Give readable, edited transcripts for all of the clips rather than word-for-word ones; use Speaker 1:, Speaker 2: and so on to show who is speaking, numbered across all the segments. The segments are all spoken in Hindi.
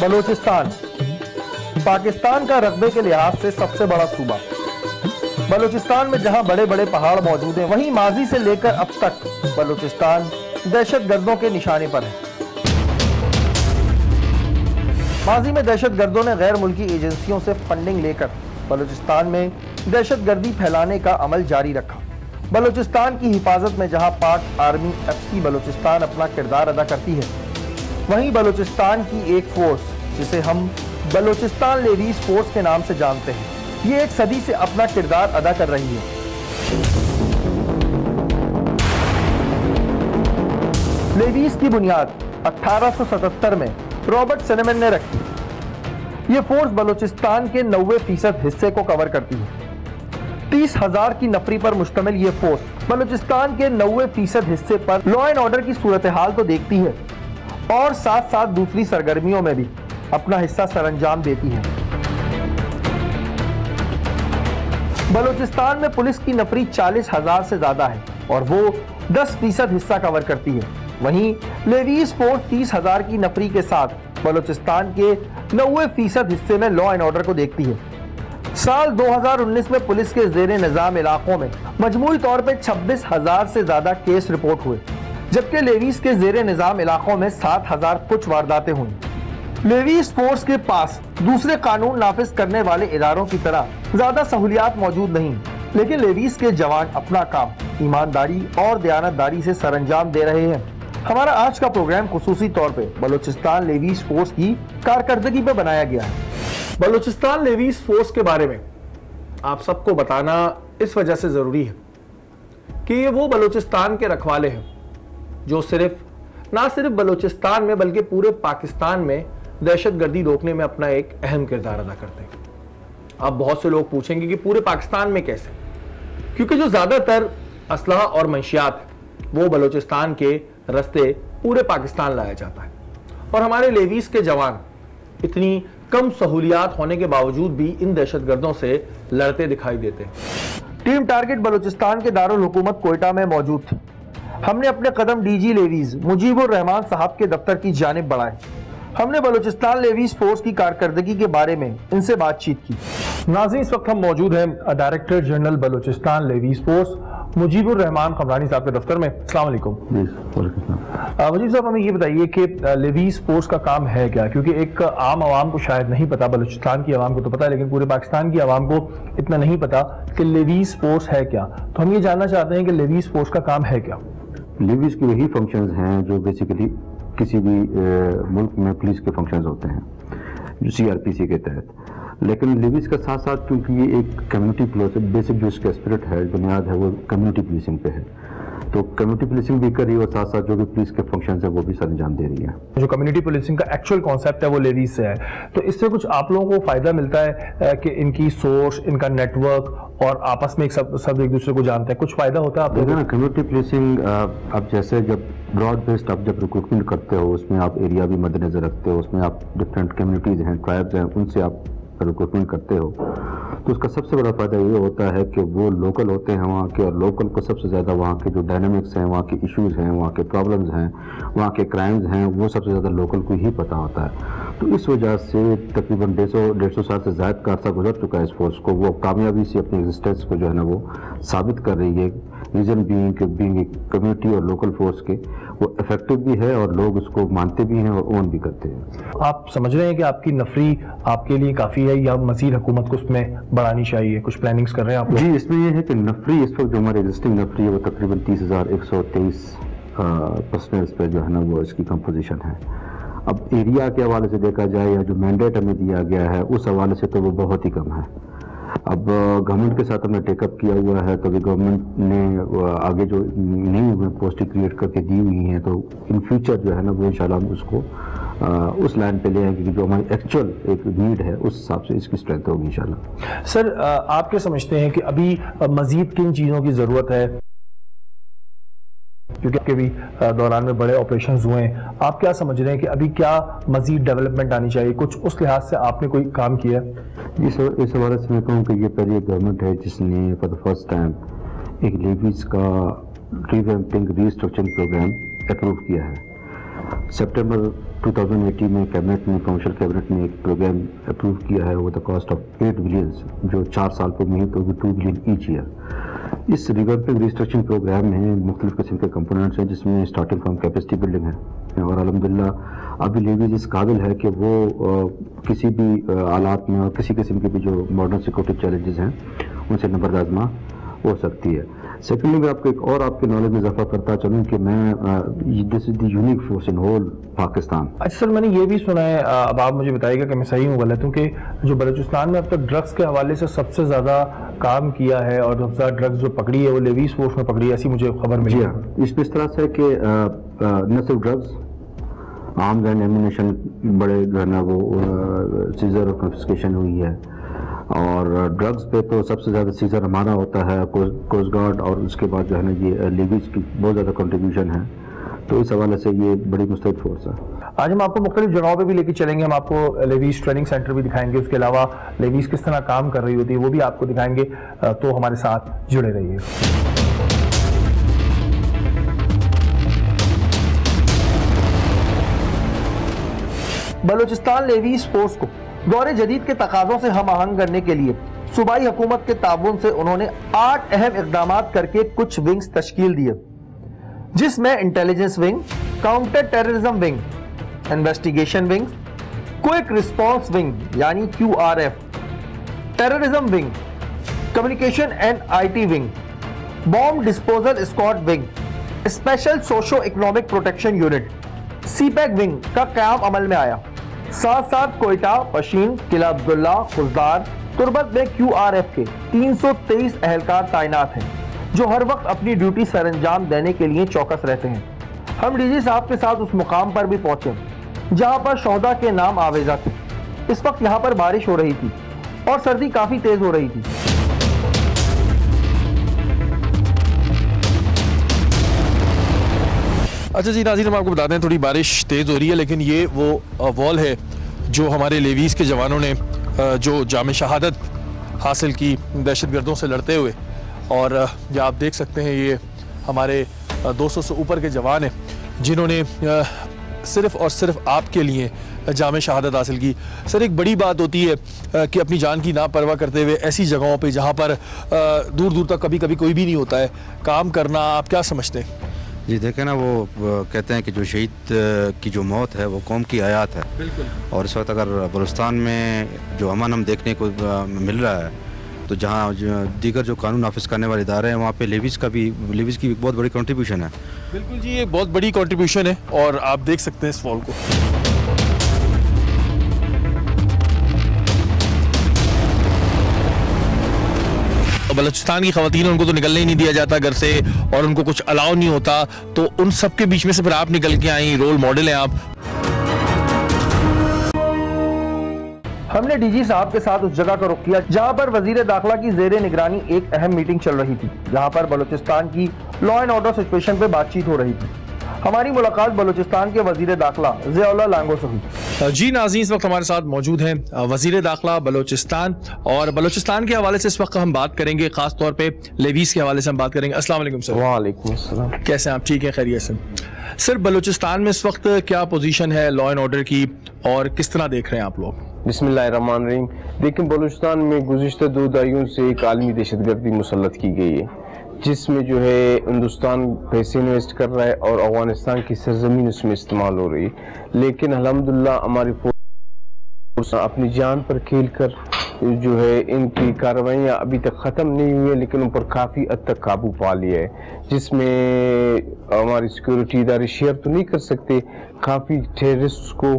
Speaker 1: बलूचिस्तान पाकिस्तान का रकबे के लिहाज से सबसे बड़ा सूबा। बलूचिस्तान में जहां बड़े बड़े पहाड़ मौजूद हैं, वहीं माजी से लेकर अब तक बलूचिस्तान दहशतगर्दों के निशाने पर है। माजी में दहशतगर्दों ने गैर मुल्की एजेंसियों से फंडिंग लेकर बलूचिस्तान में दहशतगर्दी फैलाने का अमल जारी रखा। बलूचिस्तान की हिफाजत में जहां पाक आर्मी FC बलूचिस्तान अपना किरदार अदा करती है, वहीं बलूचिस्तान की एक फोर्स जिसे हम बलूचिस्तान लेवीज फोर्स के नाम से जानते हैं, ये एक सदी से अपना किरदार अदा कर रही है। लेवीज की बुनियाद 1877 में रॉबर्ट सिनेमन ने रखी। ये फोर्स बलूचिस्तान के 90% हिस्से को कवर करती है। 30,000 की नफरी पर मुश्तमिल ये फोर्स बलूचिस्तान के 90% हिस्से पर लॉ एंड ऑर्डर की सूरत हाल तो देखती है और साथ साथ दूसरी सरगर्मियों में भी अपना हिस्सा सरअंजाम देती है। बलूचिस्तान में पुलिस की नफरी 40,000 से ज्यादा है और वो 10% हिस्सा कवर करती है। वहीं लेवीज फोर्स 30,000 की नफरी के साथ बलूचिस्तान के 90% हिस्से में लॉ एंड ऑर्डर को देखती है। साल 2019 में पुलिस के ज़ेरे निज़ाम इलाकों में मजमूई तौर पे 26,000 से ज्यादा केस रिपोर्ट हुए, जबकि लेवीज के ज़ेरे निज़ाम इलाकों में 7,000 कुछ वारदातें हुई। लेवीज फोर्स के पास दूसरे कानून नाफिज करने वाले इदारों की तरह ज्यादा सहूलियात मौजूद नहीं, लेकिन लेवीज के जवान अपना काम ईमानदारी और दयानतदारी से सरअंजाम दे रहे हैं। हमारा आज का प्रोग्राम खुसूसी तौर पे बलूचिस्तान लेवीज फोर्स की कारकर्दगी पे बनाया गया है। बलूचिस्तान लेवीज फोर्स के बारे में आप सबको बताना इस वजह से जरूरी है कि ये वो बलूचिस्तान के रखवाले हैं जो ना सिर्फ बलूचिस्तान में बल्कि पूरे पाकिस्तान में दहशतगर्दी रोकने में अपना एक अहम किरदार अदा करते हैं। अब बहुत से लोग पूछेंगे कि पूरे पाकिस्तान में कैसे, क्योंकि जो ज्यादातर असलहा और मंशियात है वो बलूचिस्तान के रास्ते पूरे पाकिस्तान लाया जाता है और हमारे लेवीज के जवान इतनी कम सहूलियात होने के बावजूद भी इन दहशतगर्दों से लड़ते दिखाई देते हैं। टीम टारगेट बलूचिस्तान के दारुल हुकूमत कोयटा में मौजूद थी। हमने अपने कदम DG लेवीज मुजीबुर रहमान साहब के दफ्तर की जानिब बढ़ाए। हमने बलूचिस्तान लेवीज फोर्स की कारकर्दगी के बारे में इनसे बातचीत की। नाज़रीन, इस वक्त हम मौजूद हैं director general Balochistan levies force Mujibur Rahman Kamrani साहब के दफ्तर में। अस्सलाम वालेकुम। मुजीब साहब, हमें ये बताइए कि लेवीज फोर्स का काम है क्या, क्योंकि एक आम आवाम को शायद नहीं पता, बलूचिस्तान की आवाम को तो पता है लेकिन पूरे पाकिस्तान की आवाम को इतना नहीं पता कि लेवीज फोर्स है क्या। तो हम ये जानना चाहते हैं कि लेवीज फोर्स का काम है क्या।
Speaker 2: लेवीज की वही फंक्शंस हैं जो बेसिकली किसी भी मुल्क में पुलिस के फंक्शंस होते हैं जो CRPC के तहत, लेकिन लेवीज का साथ साथ क्योंकि ये एक कम्युनिटी पुलिस बेसिक जो इसका स्पिरिट है, बुनियाद है, वो कम्युनिटी पुलिसिंग पे है, तो कम्युनिटी पुलिसिंग भी कर रही है और साथ साथ जो भी पुलिस के फंक्शंस है वो भी सर अंजाम दे रही है।
Speaker 1: जो कम्युनिटी पुलिसिंग का एक्चुअल कॉन्सेप्ट है वो लेवीज से है, तो इससे कुछ आप लोगों को फायदा मिलता है कि इनकी सोर्स, इनका नेटवर्क और आपस में सब एक दूसरे को जानते हैं, कुछ फायदा होता है आप लोगों को?
Speaker 2: कम्युनिटी पुलिसिंग आप जैसे जब ब्रॉड बेस्ड आप जब रिक्रूटमेंट करते हो, उसमें आप एरिया भी मद्देनजर रखते हो, उसमें आप डिफरेंट कम्युनिटीज हैं, ट्राइब्स हैं, उनसे आप रिक्रूटमेंट करते हो, तो उसका सबसे बड़ा फायदा ये होता है कि वो लोकल होते हैं वहाँ के, और लोकल को सबसे ज़्यादा वहाँ के जो डायनामिक्स हैं, वहाँ के इश्यूज़ हैं, वहाँ के प्रॉब्लम्स हैं, वहाँ के क्राइम्स हैं, वो सबसे ज़्यादा लोकल को ही पता होता है। तो इस वजह से तकरीबन 150 साल से ज़्यादा का अर्सा गुजर चुका है इस फोर्स को, वो कामयाबी से अपनी एग्जिस्टेंस को जो है ना वो साबित कर रही है। रीजन बीइंग एक कम्युनिटी और लोकल फोर्स के वो इफेक्टिव भी है और लोग उसको मानते भी हैं और ओन भी करते हैं।
Speaker 1: आप समझ रहे हैं कि आपकी नफरी आपके लिए काफ़ी है या मज़ीद हुकूमत को उसमें बढ़ानी चाहिए? कुछ प्लानिंग्स कर रहे हैं आप लोग?
Speaker 2: जी, इसमें यह है कि नफरी इस वक्त जो हमारी एग्जिस्टिंग नफरी है वो तकरीबन 30,123 पर्सनल्स पे जो है ना वो इसकी कंपोजिशन है। अब एरिया के हवाले से देखा जाए या जो मैंडेट हमें दिया गया है उस हवाले से तो वो बहुत ही कम है। अब गवर्नमेंट के साथ हमने टेकअप किया हुआ है, तो अभी गवर्नमेंट ने आगे जो नई पोस्टें क्रिएट करके दी हुई हैं, तो इन फ्यूचर जो है ना वो इंशाल्लाह हम उसको उस लाइन पे ले आएंगे कि जो हमारी एक्चुअल एक नीड है उस हिसाब से इसकी स्ट्रेंथ होगी इंशाल्लाह।
Speaker 1: सर, आप क्या समझते हैं कि अभी मजीद किन चीज़ों की ज़रूरत है, क्योंकि आपके भी दौरान में बड़े ऑपरेशंस हुए हैं, आप क्या समझ रहे हैं कि अभी क्या मजीद डेवलपमेंट आनी चाहिए? कुछ उस लिहाज से आपने कोई काम किया?
Speaker 2: इस हवाले से मैं कहूँ कि ये पहली गवर्नमेंट है जिसने फॉर द फर्स्ट टाइम एक लेवीज का रिवैम्पिंग रीस्ट्रक्चरिंग प्रोग्राम अप्रूव किया है। सितंबर 2018 में कैबिनेट ने, कमर्शियल कैबिनेट ने एक प्रोग्राम अप्रूव किया है वो द कॉस्ट ऑफ 8 बिलियन, जो 4 साल पर नहीं तो 2 बिलियन ईच ईयर। इस रिवर्पिंग रिस्ट्रक्चरिंग प्रोग्राम में मुख्तलिफ किस्म के कंपोनेंट्स हैं, जिसमें स्टार्टिंग फ्रॉम कैपेसिटी बिल्डिंग है और अल्हम्दुलिल्लाह अभी लेवीज इस काबिल है कि वो किसी भी हालात में और किसी किस्म के भी जो मॉडर्न सिक्योरिटी चैलेंजेस हैं उनसे नंबरदाजमा हो सकती है। सेकेंडली मैं आपको एक और आपके नॉलेज में इजाफा करता चलूँ कि मैं this is the unique force in whole Pakistan.
Speaker 1: अच्छा सर, मैंने ये भी सुना है, अब आप मुझे बताइएगा कि मैं सही हूँ गलत हूँ, कि जो बलूचिस्तान में अब तक ड्रग्स के हवाले से सबसे ज़्यादा काम किया है और सबसे ज़्यादा ड्रग्स जो पकड़ी है वो लेवीज फोर्स में पकड़ी है, ऐसी मुझे खबर मिली है।
Speaker 2: इसमें इस तरह से कि न सिर्फ ड्रग्स, आर्म्स एंड एम्यूनेशन बड़े जो है ना वो सीजर और कन्फिस्केशन हुई है, और ड्रग्स पे तो सबसे ज़्यादा सीजर हमारा होता है, कोस्ट गार्ड, और उसके बाद जो है ना ये लेवीज की बहुत ज़्यादा कंट्रीब्यूशन है, तो इस हवाले से ये बड़ी मुस्तैद फोर्स है।
Speaker 1: आज हम आपको मुख्तलिफ जगहों पे भी लेके चलेंगे, हम आपको लेवीज ट्रेनिंग सेंटर भी दिखाएंगे, उसके अलावा लेवीज किस तरह काम कर रही होती है वो भी आपको दिखाएंगे, तो हमारे साथ जुड़े रहिए। बलूचिस्तान लेवीज फोर्स को दौरे जदीद के तकाज़ों से हम आहंग करने के लिए सूबाई हुकूमत के ताबून से उन्होंने 8 अहम इक़दाम करके कुछ विंग्स तश्कील दिए, जिसमें intelligence wing, counter terrorism wing, investigation wing, quick response wing यानी QRF, terrorism wing, communication and IT wing, bomb disposal squad wing, special socio economic protection unit CPEC wing का क़याम अमल में आया। साथ साथ कोयटा, पशीन, किला अब्दुल्ला, खुजदार, तुर्बत में QRF के 323 अहलकार तैनात हैं, जो हर वक्त अपनी ड्यूटी सरअंजाम देने के लिए चौकस रहते हैं। हम DG साहब के साथ उस मुकाम पर भी पहुंचे जहां पर शोहदा के नाम आवेजा थे। इस वक्त यहां पर बारिश हो रही थी और सर्दी काफी तेज हो रही थी।
Speaker 3: अच्छा जी नाज़रीन, हम आपको बता दें थोड़ी बारिश तेज़ हो रही है, लेकिन ये वो वॉल है जो हमारे लेवीज के जवानों ने जो जाम शहादत हासिल की दहशतगर्दों से लड़ते हुए, और ये आप देख सकते हैं ये हमारे 200 से ऊपर के जवान हैं जिन्होंने सिर्फ़ और सिर्फ आपके लिए जाम शहादत हासिल की। सर, एक बड़ी बात होती है कि अपनी जान की नापरवाह करते हुए ऐसी जगहों पे जहाँ पर दूर दूर तक कभी कभी कोई भी नहीं होता है काम करना, आप क्या समझते हैं?
Speaker 4: जी देखें ना, वो कहते हैं कि जो शहीद की जो मौत है वो कौम की हयात है।
Speaker 3: बिल्कुल।
Speaker 4: और इस वक्त अगर बलूचिस्तान में जो अमन हम देखने को मिल रहा है, तो जहाँ दीगर जो कानून नाफिज करने वाले इदारे हैं वहाँ पे लेवीज़ की बहुत बड़ी कंट्रीब्यूशन है।
Speaker 3: बिल्कुल जी, ये बहुत बड़ी कंट्रीब्यूशन है और आप देख सकते हैं इस वॉल को। बलूचिस्तान की ख़वातीन, उनको तो निकलने ही नहीं दिया जाता घर से और उनको कुछ अलाउ नहीं होता, तो उन सब के बीच में से फिर आप निकल के आई, रोल मॉडल हैं आप।
Speaker 1: हमने DG साहब के साथ उस जगह का रुख किया जहां पर वजीर दाखिला की जेर निगरानी एक अहम मीटिंग चल रही थी, जहां पर बलूचिस्तान की लॉ एंड ऑर्डर सिचुएशन पे बातचीत हो रही थी। हमारी मुलाकात बलूचिस्तान के वजीर दाखिला ज़ियाउल्लाह लांगो से हुई।
Speaker 3: जी नाज़रीन, इस वक्त हमारे साथ मौजूद हैं वजीर दाखिला बलूचिस्तान, और बलूचिस्तान के हवाले से इस वक्त हम बात करेंगे, खास तौर पे लेवीज़ के हवाले से हम बात करेंगे। अस्सलाम वालेकुम सर।
Speaker 1: वालेकुम अस्सलाम।
Speaker 3: कैसे हैं आप? ठीक है, खैरियत से। सर, बलूचिस्तान में इस वक्त क्या पोजीशन है लॉ एंड ऑर्डर की और किस तरह देख रहे हैं आप लोग?
Speaker 5: बिस्मिल्लाहिर्रहमानिर्रहीम। देखिए, बलूचिस्तान में गुज़िश्ता 2 दहाइयों से एक आलमी दहशतगर्दी मुसल्लत की गई है, जिसमें जो है हिंदुस्तान पैसे इन्वेस्ट कर रहा है और अफगानिस्तान की सरजमीन उसमें इस्तेमाल हो रही है। लेकिन अल्हम्दुलिल्लाह हमारी फोर्स अपनी जान पर खेल कर जो है इनकी कार्रवाइयाँ अभी तक ख़त्म नहीं हुई है, लेकिन उन पर काफ़ी हद तक काबू पा लिया है, जिसमें हमारी सिक्योरिटी इदारे शेयर तो नहीं कर सकते, काफ़ी टेररिस्ट को,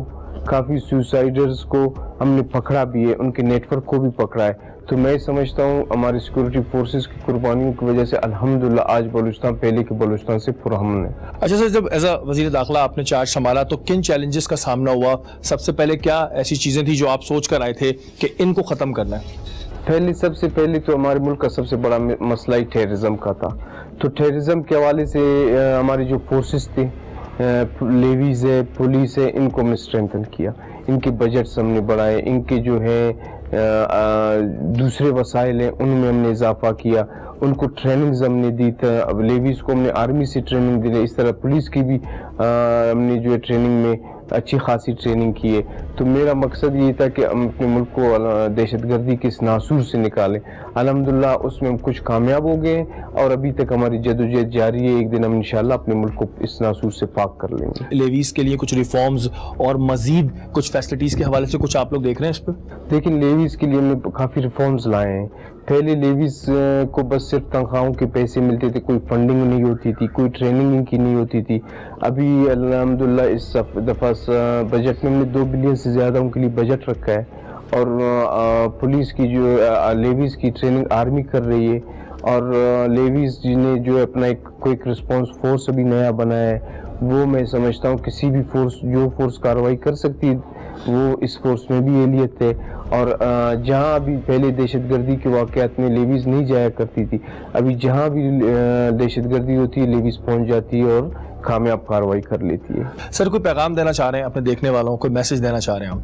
Speaker 5: काफ़ी सुसाइडर्स को हमने पकड़ा भी है, उनके नेटवर्क को भी पकड़ा है। तो मैं समझता हूँ हमारी सिक्योरिटी फोर्सेस की कुर्बानियों की वजह से अल्हम्दुलिल्लाह आज बलूचिस्तान पहले के बलूचिस्तान से पुरअमन है।
Speaker 3: अच्छा सर, जब एज अ वज़ीर दाखिला आपने चार्ज संभाला तो किन चैलेंजेस का सामना हुआ? सबसे पहले क्या ऐसी चीज़ें थी जो आप सोच कर आए थे कि इनको ख़त्म करना है?
Speaker 5: सबसे पहले तो हमारे मुल्क का सबसे बड़ा मसला ही टेररिज्म का था। तो टेररिज्म के हवाले से हमारी जो फोर्सेस थी, लेवीज है, पुलिस है, इनको हमने स्ट्रेंथन किया, इनके बजट्स हमने बढ़ाए, इनके जो है दूसरे वसाइल हैं उनमें हमने इजाफा किया, उनको ट्रेनिंग्स हमने दी था। अब लेवीज़ को हमने आर्मी से ट्रेनिंग दी है, इस तरह पुलिस की भी हमने जो है ट्रेनिंग में अच्छी खासी ट्रेनिंग की है। तो मेरा मकसद ये था कि हम अपने मुल्क को दहशतगर्दी के इस नासूर से निकालें। अल्हम्दुलिल्लाह उसमें हम कुछ कामयाब हो गए और अभी तक हमारी जदोजहद जारी है। एक दिन हम इंशाल्लाह अपने मुल्क को इस नासूर से पाक कर लेंगे।
Speaker 3: लेवीज़ के लिए कुछ रिफॉर्म्स और मजीद कुछ फैसिलिटीज़ के हवाले से कुछ आप लोग देख रहे हैं इस पर?
Speaker 5: लेकिन लेवीज़ के लिए हमने काफ़ी रिफॉर्म्स लाए हैं। पहले लेवीज़ को बस सिर्फ तनख्वाहों के पैसे मिलते थे, कोई फंडिंग नहीं होती थी, कोई ट्रेनिंग इनकी नहीं होती थी। अभी अल्हम्दुलिल्लाह इस दफ़ा बजट में हमने 2 बिलियन से ज़्यादा उनके लिए बजट रखा है और पुलिस की जो लेवीज़ की ट्रेनिंग आर्मी कर रही है और लेवीज़ ने जो अपना एक क्विक रिस्पांस फोर्स अभी नया बनाया है, वो मैं समझता हूँ किसी भी जो फोर्स कार्रवाई कर सकती है वो इस फोर्स में भी एहलियत है। और जहाँ अभी पहले दहशतगर्दी के वाक़यात में लेवीज़ नहीं जाया करती थी, अभी जहाँ भी दहशतगर्दी होती है लेवीज़ पहुँच जाती है और कामयाब कार्रवाई कर लेती है।
Speaker 3: सर कोई पैगाम देना चाह रहे हैं अपने देखने वालों को, मैसेज देना चाह रहे हैं हम?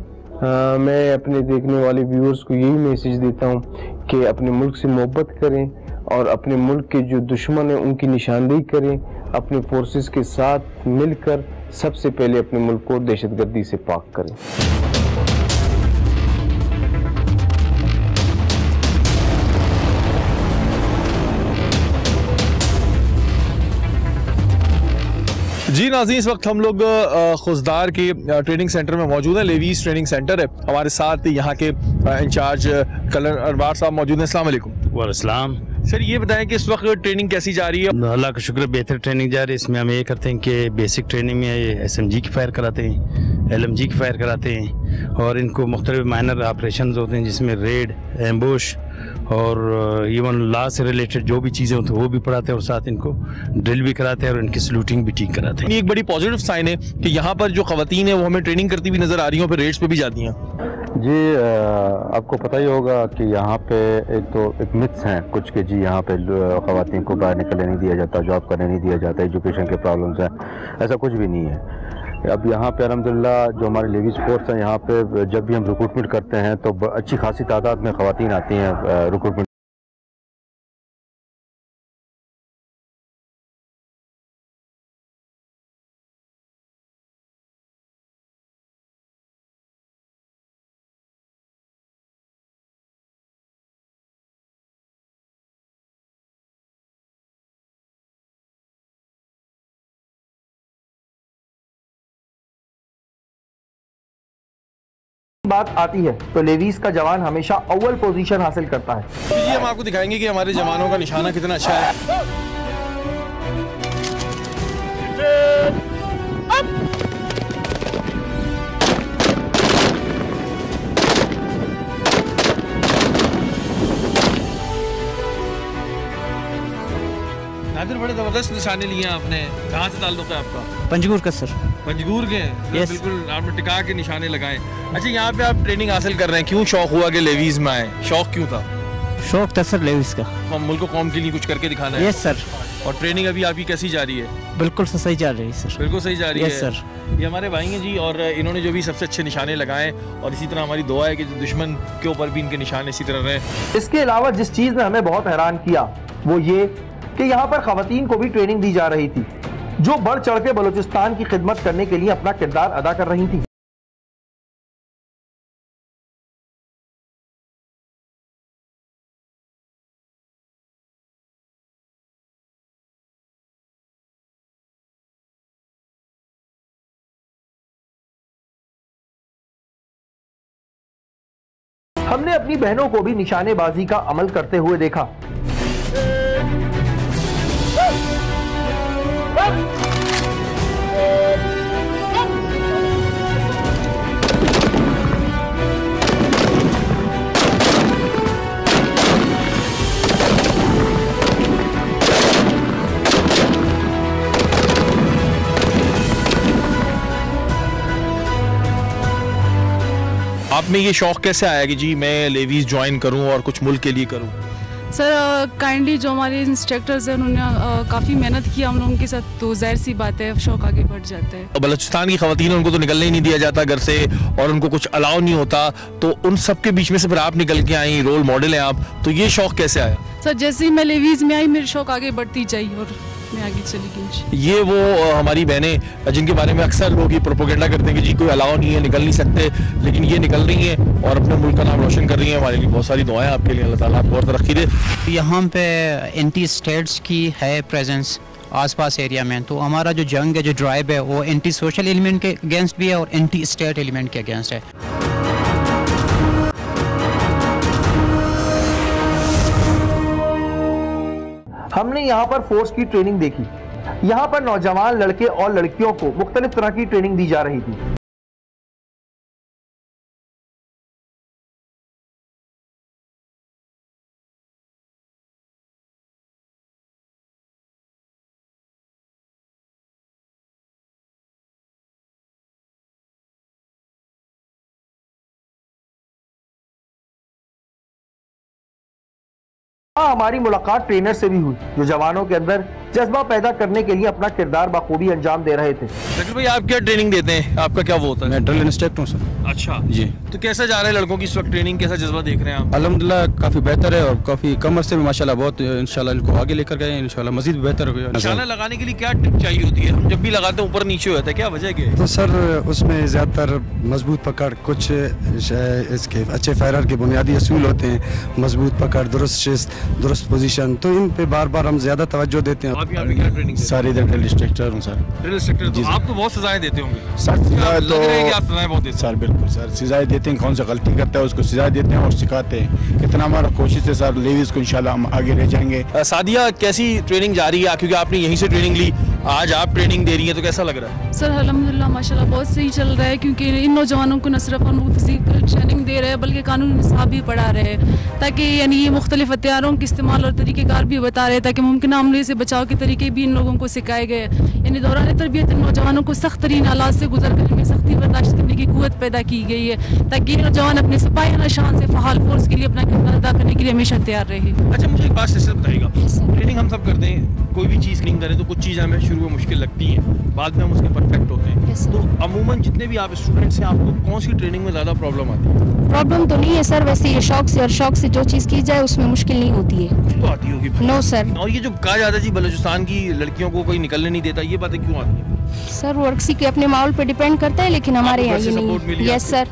Speaker 5: मैं अपने देखने वाले व्यूअर्स को यही मैसेज देता हूँ कि अपने मुल्क से मोहब्बत करें और अपने मुल्क के जो दुश्मन हैं उनकी निशानदेही करें। अपने फोर्सेस के साथ मिलकर सबसे पहले अपने मुल्क को दहशतगर्दी से पाक करें।
Speaker 3: जी नाज़रीन, इस वक्त हम लोग खुजदार के ट्रेनिंग सेंटर में मौजूद हैं। लेवीज़ ट्रेनिंग सेंटर है। हमारे साथ यहाँ के इंचार्ज कलर अरबार साहब मौजूद हैं। अस्सलाम वालेकुम।
Speaker 6: वालेकुम।
Speaker 3: सर ये बताएं कि इस वक्त ट्रेनिंग कैसी जा रही है?
Speaker 6: अल्लाह का शुक्र, बेहतर ट्रेनिंग जा रही है। इसमें हम ये करते हैं कि बेसिक ट्रेनिंग में SMG की फायर कराते हैं, LMG की फायर कराते हैं और इनको मुख्तलिफ माइनर ऑपरेशन होते हैं जिसमें रेड, एम्बुश और इवन लॉ से रिलेटेड जो भी चीज़ें होती हैं वो भी पढ़ाते हैं और साथ इनको ड्रिल भी कराते हैं और इनकी सलूटिंग भी ठीक कराते हैं।
Speaker 3: एक बड़ी पॉजिटिव साइन है कि यहाँ पर जो खवातीन है वो हमें ट्रेनिंग करती हुई नजर आ रही हैं, फिर रेड्स पे भी जाती हैं।
Speaker 2: जी आपको पता ही होगा कि यहाँ पे एक मिथ्स हैं कुछ कि जी यहाँ पे ख़वातीन को बाहर निकलने नहीं दिया जाता, जॉब करने नहीं दिया जाता, एजुकेशन के प्रॉब्लम्स हैं। ऐसा कुछ भी नहीं है। अब यहाँ पे अल्हम्दुलिल्लाह जो हमारे लेवीज़ फोर्स हैं, यहाँ पे जब भी हम रिक्रूटमेंट करते हैं तो अच्छी खासी तादाद में ख़वातीन आती हैं रिक्रूटमेंट।
Speaker 1: बात आती है तो लेवीज़ का जवान हमेशा अव्वल पोजीशन हासिल करता है।
Speaker 3: जी हम आपको दिखाएंगे कि हमारे जवानों का निशाना कितना अच्छा है। नादिर, बड़े जबरदस्त निशाने लिए हैं आपने। कहाँ से ताल्लुक है आपका?
Speaker 7: पंजगुर का सर।
Speaker 3: पंजगुर के?
Speaker 7: Yes.
Speaker 3: बिल्कुल आपने टिका के निशाने लगाए। अच्छा, यहाँ पे आप ट्रेनिंग हासिल कर रहे हैं, क्यों शौक हुआ कि लेवीज़ में आए? शौक क्यों था?
Speaker 7: शौक था सर लेवीज़ का।
Speaker 3: हम मुल्क कौम के लिए कुछ करके दिखाना है।
Speaker 7: Yes sir.
Speaker 3: और ट्रेनिंग अभी आपकी कैसी जा रही है?
Speaker 7: बिल्कुल सही जा रही है सर।
Speaker 3: बिल्कुल सही जा रही है।
Speaker 7: Yes sir.
Speaker 3: ये हमारे भाई हैं जी और इन्होंने जो भी सबसे अच्छे निशाने लगाए और इसी तरह हमारी दुआ है कि दुश्मन के ऊपर भी इनके निशाने इसी तरह रहे।
Speaker 1: इसके अलावा जिस चीज ने हमें बहुत हैरान किया वो ये कि यहाँ पर खवातीन को भी ट्रेनिंग दी जा रही थी जो बढ़ चढ़ के बलूचिस्तान की खिदमत करने के लिए अपना किरदार अदा कर रही थी। हमने अपनी बहनों को भी निशानेबाजी का अमल करते हुए देखा।
Speaker 3: आप में ये शौक कैसे आया कि जी मैं लेवीज़ ज्वाइन करूं और कुछ मुल्क के लिए करूं?
Speaker 8: सर काइंडली जो हमारे इंस्ट्रक्टर्स हैं उन्होंने काफ़ी मेहनत की हम लोगों के साथ, तो जाहिर सी बात है शौक आगे बढ़ जाता है।
Speaker 3: बलूचिस्तान की खवातीन, उनको तो निकलने ही नहीं दिया जाता घर से और उनको कुछ अलाउ नहीं होता, तो उन सब के बीच में से फिर आप निकल के आई, रोल मॉडल हैं आप, तो ये शौक कैसे आया?
Speaker 8: सर जैसे ही मैं लेवीज़ में आई मेरे शौक आगे बढ़ती जाई और मैं आगे चली गई।
Speaker 3: ये वो हमारी बहनें जिनके बारे में अक्सर लोग ये प्रोपोगेंडा करते हैं कि जी कोई अलाउ नहीं है, निकल नहीं सकते, लेकिन ये निकल रही हैं और अपने मुल्क का नाम रोशन कर रही हैं। हमारे लिए बहुत सारी दुआएं आपके लिए, अल्लाह ताला आपको और तरक्की दे।
Speaker 9: यहाँ पे एंटी स्टेट्स की है प्रेजेंस आसपास एरिया में, तो हमारा जो जंग है, जो ड्राइव है, वो एंटी सोशल एलिमेंट के अगेंस्ट भी है और एंटी स्टेट एलिमेंट के अगेंस्ट है।
Speaker 1: हमने यहाँ पर फोर्स की ट्रेनिंग देखी। यहाँ पर नौजवान लड़के और लड़कियों को मुख्तलिफ तरह की ट्रेनिंग दी जा रही थी। हमारी मुलाकात ट्रेनर से भी हुई जो जवानों के अंदर जज्बा पैदा करने के लिए अपना किरदार बखूबी अंजाम दे रहे थे।
Speaker 3: जकीर भाई, आप क्या ट्रेनिंग देते हैं? आपका क्या वो होता है?
Speaker 6: मैं ड्रिल इंस्ट्रक्टर हूँ सर।
Speaker 3: अच्छा
Speaker 6: जी।
Speaker 3: तो कैसा जा रहा है लड़कों की इस वक्त ट्रेनिंग, कैसा जज्बा देख रहे हैं आप?
Speaker 6: अल्हम्दुलिल्लाह काफ़ी बेहतर है और काफ़ी कमर से भी माशाल्लाह बहुत इंशाल्लाह इनको आगे लेकर गए, इंशाल्लाह मजीद बेहतर हो गया।
Speaker 3: निशाना लगाने के लिए क्या टिप चाहिए होती है? हम जब भी लगाते हैं ऊपर नीचे हो जाता है, क्या वजह क्या है?
Speaker 10: तो सर उसमें ज़्यादातर मजबूत पकड़, कुछ इसके अच्छे फायरर के बुनियादी असूल होते हैं, मजबूत पकड़, दुरुस्त शिस्त, दुरुस्त पोजीशन, तो इन पे बार बार हम ज़्यादा तवज्जो देते हैं।
Speaker 3: आप यहाँ पे क्या ट्रेनिंग
Speaker 6: सर इधर ड्रिल इंस्ट्रक्टर हूँ सर।
Speaker 3: ड्रिल इंस्ट्रक्टर, तो आप तो बहुत सजाएं देते होंगे
Speaker 6: सर। सजाएं
Speaker 3: लग रहा है कि आप सजाएं बहुत देते हैं।
Speaker 6: सर बिल्कुल सर, सजाएं देते हैं, कौन सा गलती करता है उसको सजाएं देते हैं और सिखाते हैं। कितना हमारा कोशिश है सर, लेडीज को इंशाल्लाह हम आगे ले जाएंगे।
Speaker 3: सादिया, कैसी ट्रेनिंग जा रही है? क्योंकि आपने यहीं से ट्रेनिंग ली, आज आप ट्रेनिंग दे रही हैं, तो कैसा लग रहा है?
Speaker 8: सर अल्हम्दुलिल्लाह माशाल्लाह बहुत सही चल रहा है, क्योंकि इन नौजवानों को न सिर्फ हम फिजिकल ट्रेनिंग दे रहे हैं बल्कि कानूनी निसाब भी पढ़ा रहे हैं, ताकि यानी ये मुख्तलिफ हथियारों के इस्तेमाल और तरीक़ेकार भी बता रहे हैं, ताकि मुमकिन हमले से बचाव के तरीके भी इन लोगों को सिखाए गए। यानी दौरान तरबियत इन नौजवानों को सख्त तरीन हालात से गुजर करने में सख्ती बर्दाश्त करने की कुव्वत पैदा की गई है, ताकि ये नौजवान अपने सिपाही शान से फ़हाल फोर्स के लिए अपना किरदार अदा करने के लिए हमेशा तैयार रहे।
Speaker 3: अच्छा, मुझे एक बात से बताइएगा, ट्रेनिंग हम सब करते हैं, कोई भी चीज़ नहीं करें तो कुछ चीज़ हमें शुरू में मुश्किल लगती हैं, बाद में हम उसके परफेक्ट होते हैं। तो अमूमन जितने भी आप स्टूडेंट्स हैं, आपको कौन सी ट्रेनिंग में ज़्यादा प्रॉब्लम आती है?
Speaker 11: प्रॉब्लम तो नहीं है सर, वैसे ये शौक से, और शौक से जो चीज़ की जाए उसमें मुश्किल नहीं होती है।
Speaker 3: कुछ तो आती होगी।
Speaker 11: No sir.
Speaker 3: और ये जो कहा जाता है जी बलूचिस्तान की लड़कियों को कोई निकलने नहीं देता, ये बातें क्यों आती है?
Speaker 11: सर वो किसी के अपने माहौल पे डिपेंड करता है, लेकिन हमारे यहाँ ये नहीं है। Yes sir.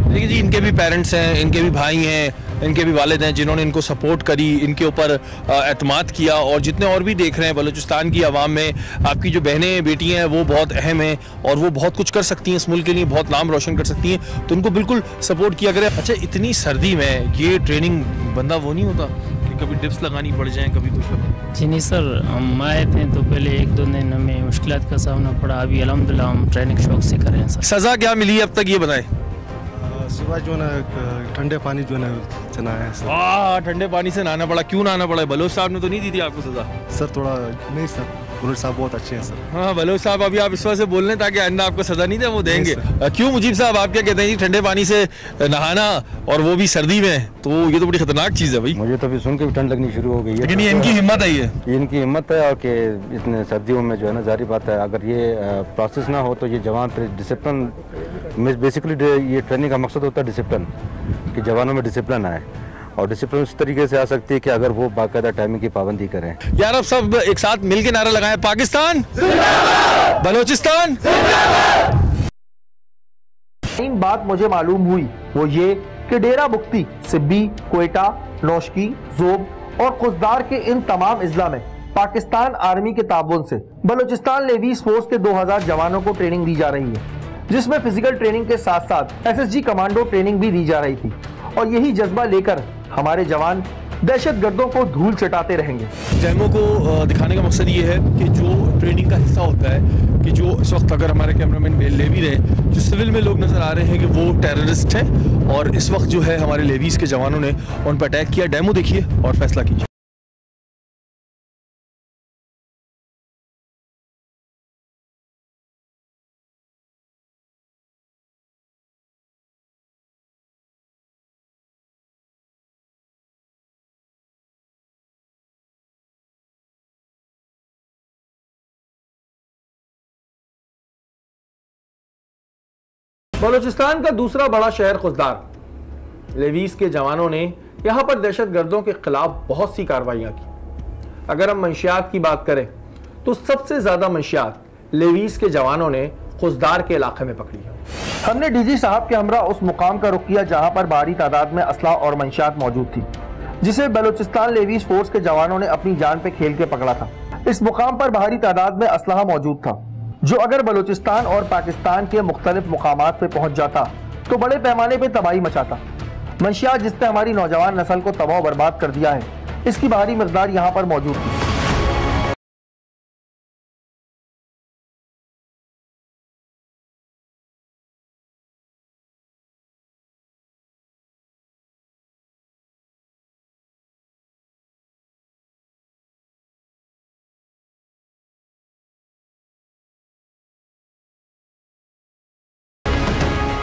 Speaker 3: देखिए जी, इनके भी पेरेंट्स हैं, इनके भी भाई हैं, इनके भी वालिद हैं जिन्होंने इनको सपोर्ट करी, इनके ऊपर एतमाद किया, और जितने और भी देख रहे हैं बलूचिस्तान की आवाम में, आपकी जो बहनें बेटियां हैं वो बहुत अहम हैं और वो बहुत कुछ कर सकती हैं, इस मुल्क के लिए बहुत नाम रोशन कर सकती हैं, तो उनको बिल्कुल सपोर्ट किया करें। अच्छा, इतनी सर्दी में ये ट्रेनिंग बंदा वो नहीं होता कि कभी डिप्स लगानी पड़ जाए, कभी कुछ?
Speaker 7: जी नहीं सर, हम आए थे तो पहले 1-2 दिन हमें मुश्किलात का सामना पड़ा, अभी अल्हम्दुलिल्लाह हम ट्रेनिंग शौक से कर रहे हैं सर।
Speaker 3: सज़ा क्या मिली अब तक, ये बताएं?
Speaker 10: सुबह जो ना ठंडे पानी जो ना चना है सर।
Speaker 3: ठंडे पानी से नहाना पड़ा, क्यों नहाना पड़ा? बलोच साहब ने तो नहीं दी थी आपको सज़ा?
Speaker 10: सर थोड़ा नहीं सर, बलोच साहब बहुत अच्छे हैं सर।
Speaker 3: हाँ बलोच साहब, अभी आप इस वजह से बोल रहे हैं ताकि आइंदा आपको सज़ा नहीं दे, वो देंगे। क्यों मुजीब साहब, आप क्या कहते हैं जी, ठंडे पानी से नहाना और वो भी सर्दी में, तो ये तो बड़ी खतरनाक चीज़ है भाई।
Speaker 2: मुझे तो अभी सुन के भी ठंड लगनी शुरू हो गई है।
Speaker 3: लेकिन ये इनकी हिम्मत है, ये
Speaker 2: इनकी हिम्मत है, और कि इतने सर्दियों में जो है ना, जारी बात है, अगर ये प्रोसेस ना हो तो ये जवान फिर डिसिप्लिन, बेसिकली ये ट्रेनिंग का मकसद होता है डिसिप्लिन, कि जवानों में डिसिप्लिन आए, और डिसिप्लिन उस तरीके से आ सकती है कि अगर वो बाकायदा टाइमिंग की पाबंदी करें।
Speaker 3: यार अब सब एक साथ मिलके नारा लगाएं, पाकिस्तान बलूचिस्तान।
Speaker 1: एक बात मुझे मालूम हुई, वो ये कि डेरा मुफ्ती, सिब्बी, क्वेटा, नौशकी, जोब और कुसदार के इन तमाम अजला में पाकिस्तान आर्मी के ताबून से बलूचिस्तान लेवीज फोर्स के 2000 जवानों को ट्रेनिंग दी जा रही है, जिसमें फिजिकल ट्रेनिंग के साथ साथ SSG कमांडो ट्रेनिंग भी दी जा रही थी, और यही जज्बा लेकर हमारे जवान दहशतगर्दों को धूल चटाते रहेंगे।
Speaker 3: डेमो को दिखाने का मकसद ये है कि जो ट्रेनिंग का हिस्सा होता है, कि जो इस वक्त अगर हमारे कैमरामैन ले भी रहे, जो सिविल में लोग नज़र आ रहे हैं कि वो टेररिस्ट हैं, और इस वक्त जो है हमारे लेवीज़ के जवानों ने उन पर अटैक किया। डेमो देखिए और फैसला कीजिए।
Speaker 1: बलूचिस्तान का दूसरा बड़ा शहर खुजदार, लेवीज के जवानों ने यहां पर दहशतगर्दों के खिलाफ बहुत सी कार्रवाइयां की। अगर हम मंशियात की बात करें तो सबसे ज्यादा मंशियात लेवीज के जवानों ने खुजदार के इलाके में पकड़ी है। हमने डीजी साहब के हमरा उस मुकाम का रुख किया जहां पर भारी तादाद में असला और मंशियात मौजूद थी, जिसे बलूचिस्तान लेवीज फोर्स के जवानों ने अपनी जान पे खेल के पकड़ा था। इस मुकाम पर भारी तादाद में असलहा मौजूद था, जो अगर बलूचिस्तान और पाकिस्तान के मुख्तलिफ मुकामात पे पहुंच जाता तो बड़े पैमाने पे तबाही मचाता। मंशियात जिसने हमारी नौजवान नस्ल को तबाह बर्बाद कर दिया है, इसकी भारी मकदार यहाँ पर मौजूद थी।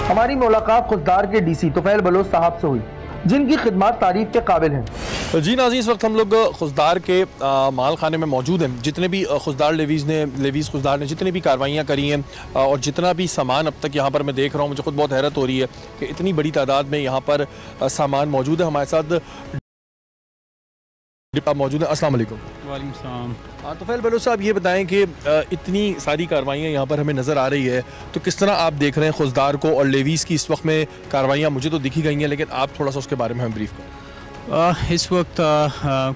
Speaker 1: हमारी मुलाकात खुजदार के डीसी तुफैल बलोच साहब से हुई, जिनकी खिदमत तारीफ के काबिल हैं।
Speaker 3: जी नाज़रीन, इस वक्त हम लोग खुजदार के माल खाने में मौजूद हैं। जितने भी खुजदार लेवीज़ खुजदार ने जितनी भी कार्रवाइयाँ करी हैं और जितना भी सामान अब तक यहाँ पर मैं देख रहा हूँ, मुझे खुद बहुत हैरत हो रही है कि इतनी बड़ी तादाद में यहाँ पर सामान मौजूद है। हमारे साथ मौजूद है। अस्सलाम वालेकुम।
Speaker 7: वालेकुम सलाम।
Speaker 3: तुफैल बलोच साहब, ये बताएं कि इतनी सारी कार्रवाइयाँ यहाँ पर हमें नज़र आ रही है, तो किस तरह आप देख रहे हैं खुजदार को और लेवीज़ की इस वक्त में कार्रवाइयाँ? मुझे तो दिखी गई हैं, लेकिन आप थोड़ा सा उसके बारे में हमें ब्रीफ करें।
Speaker 9: इस वक्त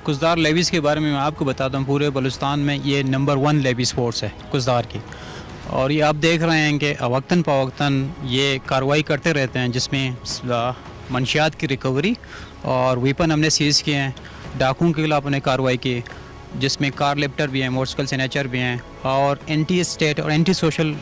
Speaker 9: खुजदार लेवीज़ के बारे में मैं आपको बताता हूँ। पूरे बलूचिस्तान में ये नंबर 1 लेवीज़ फोर्स है खुजदार की, और ये आप देख रहे हैं कि वक्तन फ़वक्तन ये कार्रवाई करते रहते हैं, जिसमें मंशियात की रिकवरी और वेपन हमने सीज़ किए हैं। डाकुओं के खिलाफ हमने कार्रवाई की, जिसमें कार लिफ्टर भी हैं, मोटरसाइकिल स्नैचर भी हैं, और एंटी स्टेट और एंटी सोशल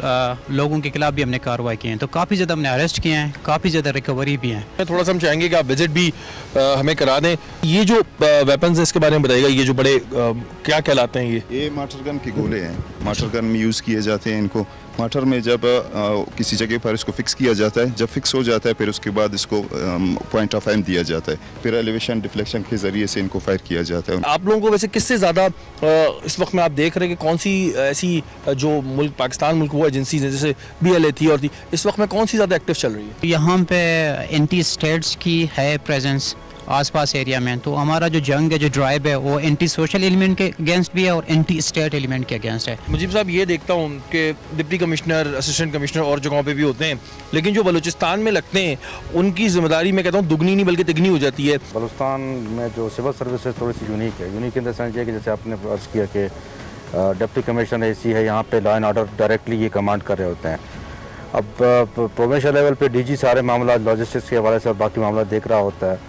Speaker 9: लोगों के खिलाफ भी हमने कार्रवाई की है। तो काफ़ी ज़्यादा हमने अरेस्ट किए हैं, काफ़ी ज़्यादा रिकवरी भी हैं।
Speaker 3: थोड़ा सा हम चाहेंगे कि आप विजिट भी हमें करा दें। ये जो वेपन्स है, इसके बारे में बताइएगा। ये जो बड़े क्या कहलाते हैं? ये
Speaker 12: मार्टर गन के गोले हैं। मार्टर गन में यूज़ किए जाते हैं इनको। मार्टर में जब किसी जगह पर इसको फिक्स किया जाता है, जब फिक्स हो जाता है फिर उसके बाद इसको पॉइंट ऑफ एम दिया जाता है, फिर एलिवेशन डिफ्लेक्शन के ज़रिए से इनको फायर किया जाता है।
Speaker 3: आप लोगों को वैसे किससे ज़्यादा इस वक्त में आप देख रहे हैं कि कौन सी ऐसी जो मुल्क पाकिस्तान मुल्क वो एजेंसीज हैं, जैसे BLA थी और थी, इस वक्त में कौन सी ज़्यादा एक्टिव चल रही है?
Speaker 9: यहाँ पे एंटी स्टेट्स की है प्रेजेंस आसपास एरिया में। तो हमारा जो जंग है, जो ड्राइव है, वो एंटी सोशल एलिमेंट के अगेंस्ट भी है और एंटी स्टेट एलिमेंट के अगेंस्ट है।
Speaker 3: मुजीब साहब, ये देखता हूँ कि डिप्टी कमिश्नर, असिस्टेंट कमिश्नर और जगहों पे भी होते हैं, लेकिन जो बलूचिस्तान में लगते हैं उनकी जिम्मेदारी मैं कहता हूँ दुगनी नहीं बल्कि तिगनी हो जाती है।
Speaker 4: बलूचिस्तान में जो सिविल सर्विसेज थोड़ी सी यूनिक है। यूनिक इन द सेंस ये कि जैसे आपने अर्ज़ किया कि डिप्टी कमिश्नर AC है, यहाँ पे लॉ एंड ऑर्डर डायरेक्टली ये कमांड कर रहे होते हैं। अब प्रोविंशियल लेवल पे DG सारे मामला लॉजिस्टिक्स के हवाले से और बाकी मामला देख रहा होता है।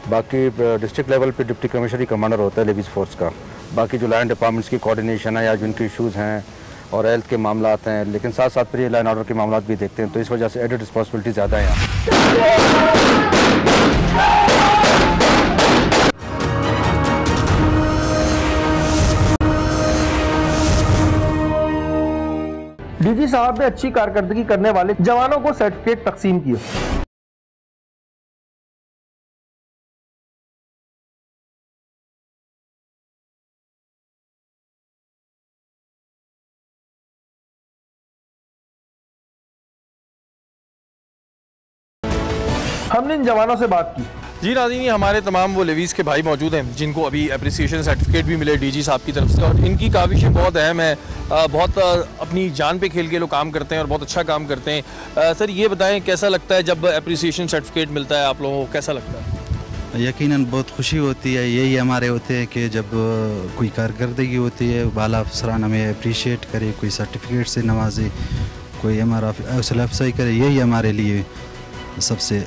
Speaker 4: बाकी डिस्ट्रिक्ट लेवल पे डिप्टी कमिश्नर ही कमांडर होता है लेवीज़ फोर्स का। बाकी जो लैंड डिपार्टमेंट्स की कोऑर्डिनेशन है या जिनके इशूज़ हैं और हेल्थ के मामला आते हैं, लेकिन साथ साथ फिर ये लैंड ऑर्डर के मामला भी देखते हैं। तो इस वजह से एडेड रिस्पॉन्सिबिलिटी ज़्यादा है यहाँ।
Speaker 1: डीजी साहब ने अच्छी कारकर्दगी करने वाले जवानों को सर्टिफिकेट तकसीम किए। हमने इन जवानों से बात की।
Speaker 3: जी नाज़रीन, हमारे तमाम वो लेवीज़ के भाई मौजूद हैं जिनको अभी अप्रिसिएशन सर्टिफिकेट भी मिले DG साहब की तरफ से, और इनकी काविशें बहुत अहम है। बहुत अपनी जान पे खेल के लोग काम करते हैं और बहुत अच्छा काम करते हैं। सर, ये बताएं कैसा लगता है जब अप्रिसिएशन सर्टिफिकेट मिलता है आप लोगों को, कैसा लगता है?
Speaker 4: यकीनन बहुत खुशी होती है। यही हमारे होते हैं कि जब कोई कारकर्दगी होती है, बाला अफसरान हमें अप्रिशिएट करे, कोई सर्टिफिकेट से नवाजे, कोई हमारा हौसला अफजाई करे, यही हमारे लिए सबसे।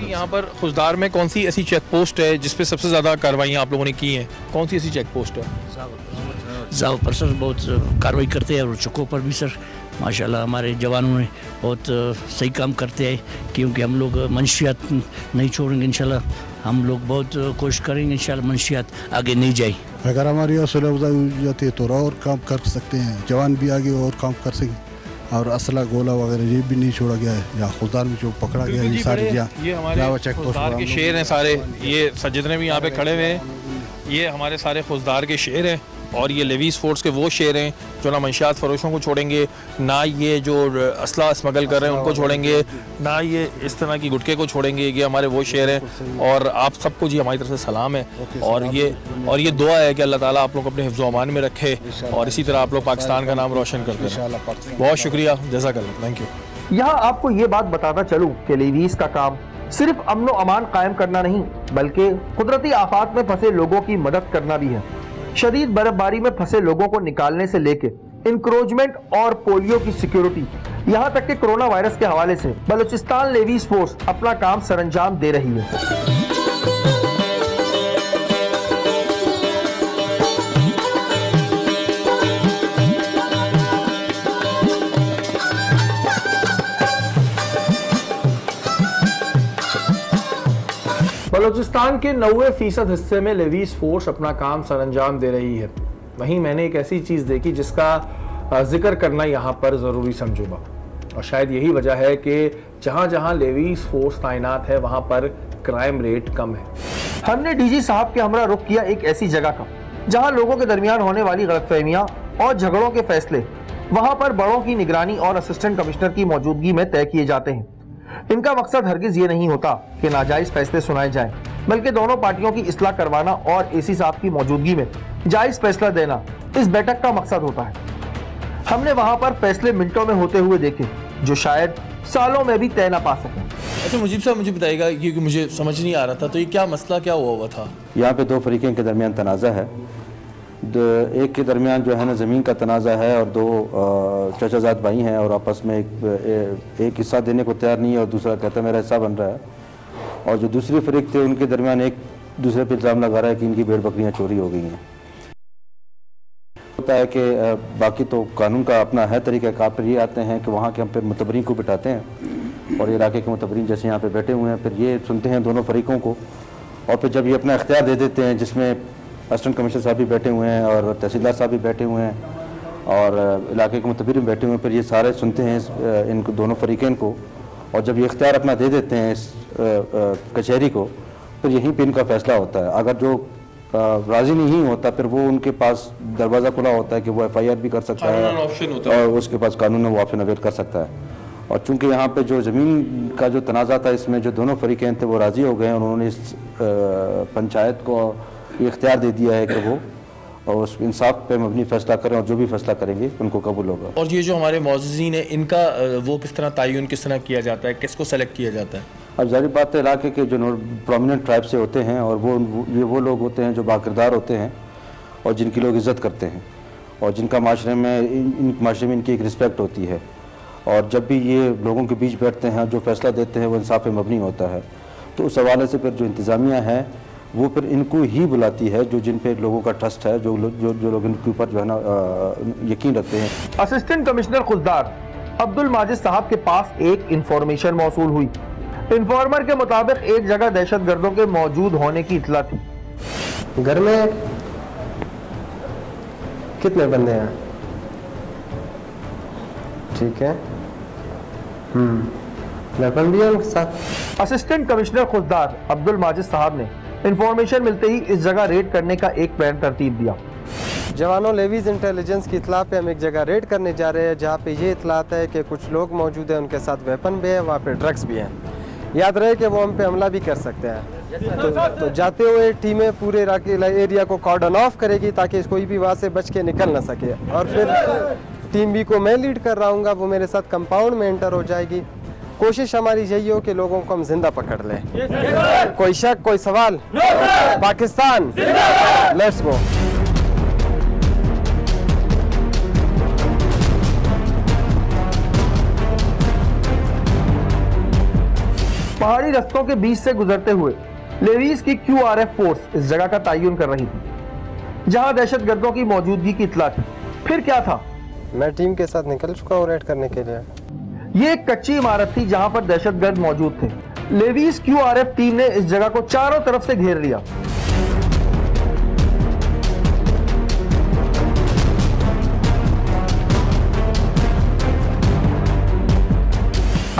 Speaker 3: यहाँ पर खुजदार में कौन सी ऐसी चेक पोस्ट है जिस पे सबसे ज़्यादा कार्रवाइयाँ आप लोगों ने की हैं? कौन सी ऐसी चेक पोस्ट है?
Speaker 13: जाव पर सर बहुत कार्रवाई करते हैं, और चौकों पर भी सर माशाल्लाह हमारे जवानों ने बहुत सही काम करते हैं, क्योंकि हम लोग मंशियात नहीं छोड़ेंगे। इंशाल्लाह हम लोग बहुत कोशिश करेंगे, इंशाल्लाह मंशियात आगे नहीं जाए।
Speaker 10: अगर हमारी हौसला अफजाई हो जाती है तो और काम कर सकते हैं, जवान भी आगे और काम कर सकें। और असला गोला वगैरह ये भी नहीं छोड़ा गया है। यहाँ खुजदार में जो पकड़ा गया है सारी
Speaker 3: ये हमारे खुजदार के शेर हैं सारे। ये जितने भी यहाँ पे खड़े हुए हैं ये हमारे सारे खुजदार के शेर हैं। और ये लेवीज़ फोर्स के वो शेर हैं जो ना मंशियात फरोशों को छोड़ेंगे, ना ये जो असला स्मगल कर रहे हैं उनको छोड़ेंगे, ना ये इस तरह की गुटके को छोड़ेंगे। ये हमारे वो शेर हैं और आप सबको जी हमारी तरफ से सलाम है और ये दुआ है कि अल्लाह ताला आप लोग अपने हिफ्ज़ व अमान में रखे और इसी तरह आप लोग पाकिस्तान का नाम रोशन करते हैं। बहुत शुक्रिया, जज़ाकल्लाह, थैंक यू।
Speaker 1: यहाँ आपको ये बात बताता चलूँ कि लेवीज़ का काम सिर्फ अमन व अमान कायम करना नहीं बल्कि कुदरती आफात में फंसे लोगों की मदद करना भी है। शदीद बर्फबारी में फंसे लोगों को निकालने से लेके इंक्रोचमेंट और पोलियो की सिक्योरिटी, यहाँ तक कि कोरोना वायरस के हवाले से बलूचिस्तान लेवीज़ फोर्स अपना काम सरअंजाम दे रही है। बलूचिस्तान के 90% हिस्से में लेवीज़ फोर्स अपना काम सरअंजाम दे रही है। वहीं मैंने एक ऐसी चीज़ देखी जिसका जिक्र करना यहाँ पर ज़रूरी समझूंगा और शायद यही वजह है कि जहाँ जहाँ लेवीज़ फोर्स तैनात है वहाँ पर क्राइम रेट कम है। हमने डीजी साहब के हमरा रुख किया एक ऐसी जगह का जहाँ लोगों के दरमियान होने वाली गलतफहमियाँ और झगड़ों के फैसले वहाँ पर बड़ों की निगरानी और असिस्टेंट कमिश्नर की मौजूदगी में तय किए जाते हैं। इनका मकसद हरगिज ये नहीं होता कि नाजायज फैसले सुनाए जाएं, बल्कि दोनों पार्टियों की इस्लाह करवाना और एसी साहब की मौजूदगी में जायज फैसला देना इस बैठक का मकसद होता है। हमने वहां पर फैसले मिनटों में होते हुए देखे जो शायद सालों में भी तय ना पा सके।
Speaker 3: अच्छा मुजीब साहब, मुझे बताइएगा क्योंकि मुझे समझ नहीं आ रहा था, तो ये क्या मसला क्या हुआ था?
Speaker 4: यहाँ पे दो फरीक़ें के दरमियान तनाज़ा है। एक के दरमियान जो है ना ज़मीन का तनाज़ा है और दो चचाजाद भाई हैं और आपस में एक हिस्सा देने को तैयार नहीं है और दूसरा कहता है मेरा हिस्सा बन रहा है। और जो दूसरे फरीक थे उनके दरमियान एक दूसरे पर इल्ज़ाम लगा रहा है कि इनकी भेड़ बकरियाँ चोरी हो गई हैं। होता है कि बाकी तो कानून का अपना है तरीक़ाकार, पर ये आते हैं कि वहाँ के हम फिर मुतबरीन को बिठाते हैं और इलाके के मुतबरीन जैसे यहाँ पे बैठे हुए हैं, फिर ये सुनते हैं दोनों फरीकों को और फिर जब ये अपना इख्तियार दे देते हैं, जिसमें असिस्टेंट कमिश्नर साहब भी बैठे हुए हैं और तहसीलदार साहब भी बैठे हुए हैं और इलाके के मुतबरीन बैठे हुए हैं, फिर ये सारे सुनते हैं इनको दोनों फरीक़ैन को और जब ये इख्तियार अपना दे देते हैं इस कचहरी को, फिर यहीं पे इनका फ़ैसला होता है। अगर जो राज़ी नहीं होता फिर वो उनके पास दरवाज़ा खुला होता है कि वो FIR भी कर सकता है और उसके पास कानून वो ऑप्शन अवेल कर सकता है। और चूंकि यहाँ पे जो ज़मीन का जो तनाज़ा था इसमें जो दोनों फरीक़ैन थे वो राज़ी हो गए और उन्होंने इस पंचायत को ये इख्तियार दे दिया है कि वो और उस इंसाफ पे मबनी फ़ैसला करें और जो भी फ़ैसला करेंगे उनको कबूल होगा।
Speaker 3: और ये जो हमारे मौज़ूज़ीन है इनका वो किस तरह तयन किस तरह किया जाता है, किसको सेलेक्ट किया जाता है?
Speaker 4: अब जाहिर बात है इलाके के जो प्रोमिनेंट ट्राइब से होते हैं और वो लोग होते हैं जो बाकिरदार होते हैं और जिनकी लोग इज़्ज़त करते हैं और जिनका माशरे में माशरे में इनकी एक रिस्पेक्ट होती है। और जब भी ये लोगों के बीच बैठते हैं जो फ़ैसला देते हैं वो इंसाफ पे मबनी होता है, तो उस हवाले से फिर जो इंतज़ामिया है वो फिर इनको ही बुलाती है जो जिन पे लोगों का ट्रस्ट है, जो लोग इनके ऊपर जो है ना यकीन रखते हैं।
Speaker 1: असिस्टेंट कमिश्नर खुददार अब्दुल माजिद साहब के पास एक इंफॉर्मेशन मौसूल हुई। इंफॉर्मर के मुताबिक एक जगह दहशतगर्दों के मौजूद होने की इतला थी।
Speaker 14: घर में कितने बंदे हैं? ठीक है, वेपन भी है उनके साथ।
Speaker 1: असिस्टेंट कमिश्नर खुददार अब्दुल माजिद साहब ने इंफॉर्मेशन मिलते ही इस जगह रेड करने का एक प्लान तरतीब दिया।
Speaker 14: जवानों, लेवीज इंटेलिजेंस की इतला पे हम एक जगह रेड करने जा रहे हैं जहाँ पे ये इतला आता है कि कुछ लोग मौजूद हैं, उनके साथ वेपन भी है, वहाँ पे ड्रग्स भी हैं। याद रहे कि वो हम पे हमला भी कर सकते हैं। तो जाते हुए टीमें पूरे एरिया को कॉर्डन ऑफ करेगी ताकि कोई भी वहाँ से बच के निकल ना सके। और फिर टीम बी को मैं लीड कर रहा हूँ, वो मेरे साथ कंपाउंड में एंटर हो जाएगी। कोशिश हमारी यही हो कि लोगों को हम जिंदा पकड़ लें। कोई शक, कोई सवाल? Pakistan, let's go.
Speaker 1: पहाड़ी रास्तों के बीच से गुजरते हुए लेवीज की QRF फोर्स इस जगह का तयन कर रही थी जहां दहशतगर्दों की मौजूदगी की इत्तला थी। फिर क्या था?
Speaker 14: मैं टीम के साथ निकल चुका हूं रेड करने के लिए।
Speaker 1: ये एक कच्ची इमारत थी जहां पर दहशतगर्द मौजूद थे। लेवीज QRF टीम ने इस जगह को चारों तरफ से घेर लिया।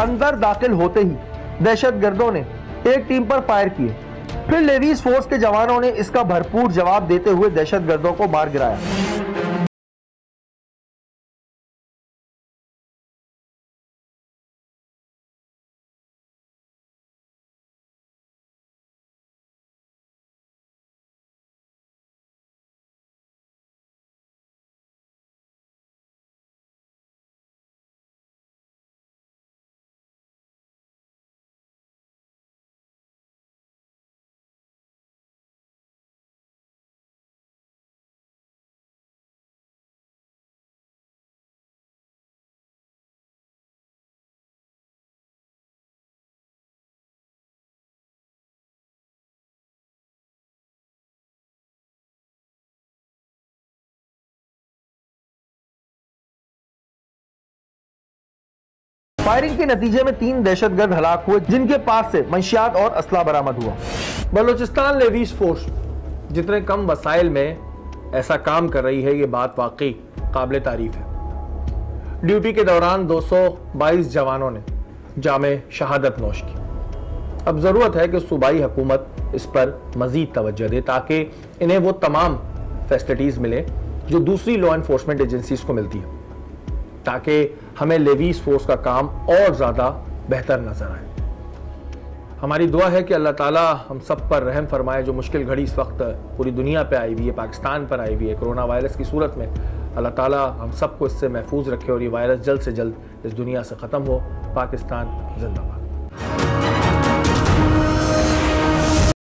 Speaker 1: अंदर दाखिल होते ही दहशतगर्दों ने एक टीम पर फायर किए। फिर लेवीज फोर्स के जवानों ने इसका भरपूर जवाब देते हुए दहशतगर्दों को मार गिराया। फायरिंग के नतीजे में 3 दहशतगर्द हलाक हुए, जिनके पास से मंशियात और असला बरामद हुआ।
Speaker 15: बलूचिस्तान लेवीज फोर्स जितने कम वसाइल में ऐसा काम कर रही है, ये बात वाकई काबिल तारीफ है। ड्यूटी के दौरान 222 जवानों ने जामे शहादत नोश की। अब जरूरत है कि सूबाई हुकूमत इस पर मजीद तवज्जो दे ताकि इन्हें वो तमाम फैसिलिटीज मिले जो दूसरी लॉ एनफोर्समेंट एजेंसीज को मिलती है, ताकि हमें लेवीज फोर्स का काम और ज़्यादा बेहतर नजर आए। हमारी दुआ है कि अल्लाह ताला हम सब पर रहम फरमाए। जो मुश्किल घड़ी इस वक्त पूरी दुनिया पे आई हुई है, पाकिस्तान पर आई हुई है कोरोना वायरस की सूरत में, अल्लाह ताला हम सबको इससे महफूज रखे और ये वायरस जल्द से जल्द इस दुनिया से ख़त्म हो। पाकिस्तान जिंदाबाद।